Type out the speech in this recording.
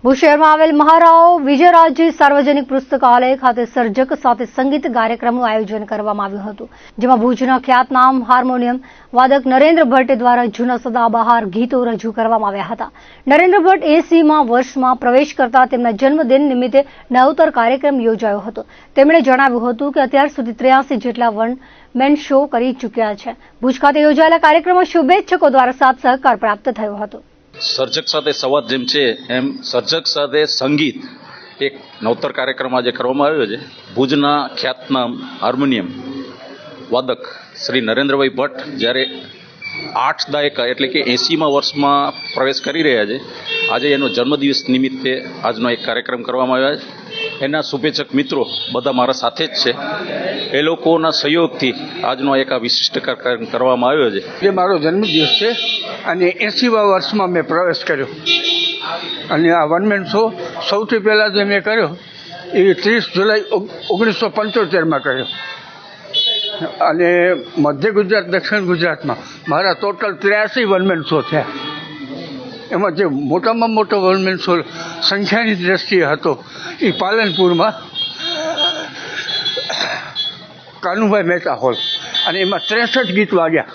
ભુજ શહેરમાં આવેલ મહારાવ વિજયરાજજી સાર્વજનિક પુસ્તકાલય ખાતે સર્જક સાથે સંગીત કાર્યક્રમનું આયોજન કરવામાં આવ્યું હતું, જેમાં ભુજના ખ્યાતનામ હાર્મોનિયમ વાદક નરેન્દ્ર ભટ્ટ દ્વારા જૂના સદાબહાર ગીતો રજૂ કરવામાં આવ્યા હતા. નરેન્દ્ર ભટ્ટ 80મા વર્ષમાં પ્રવેશ કરતા તેમના જન્મદિન નિમિત્તે નવતર કાર્યક્રમ યોજાયો હતો. તેમણે જણાવ્યું હતું કે અત્યાર સુધી 83 જેટલા વન મેન શો કરી ચૂક્યા છે. ભુજ ખાતે યોજાયેલા કાર્યક્રમમાં શુભેચ્છકો દ્વારા સાથ સહકાર પ્રાપ્ત થયો હતો. સર્જક સાથે સંવાદ જેમ છે એમ સર્જક સાથે સંગીત એક નવતર કાર્યક્રમ આજે કરવામાં આવ્યો છે. ભુજના ખ્યાતનામ હાર્મોનિયમ વાદક શ્રી નરેન્દ્રભાઈ ભટ્ટ જ્યારે 8 દાયકા એટલે કે 80મા વર્ષમાં પ્રવેશ કરી રહ્યા છે, આજે એનો જન્મદિવસ નિમિત્તે આજનો એક કાર્યક્રમ કરવામાં આવ્યો છે. એના શુભેચ્છક મિત્રો બધા મારા સાથે જ છે. એ લોકોના સહયોગથી આજનો એક આ વિશિષ્ટ કાર્યક્રમ કરવામાં આવ્યો છે. એ મારો જન્મદિવસ છે અને 80મા વર્ષમાં મેં પ્રવેશ કર્યો અને આ વન મેન શો સૌથી પહેલાં જે મેં કર્યો એ 30 જુલાઈ 1975માં કર્યો અને મધ્ય ગુજરાત દક્ષિણ ગુજરાતમાં મારા ટોટલ 83 વન મેન શો થયા. એમાં જે મોટામાં મોટો વન મેન શો સંખ્યાની દ્રષ્ટિએ હતો એ પાલનપુરમાં કાનુભાઈ મહેતા હોલ અને એમાં 63 ગીત વાગ્યા.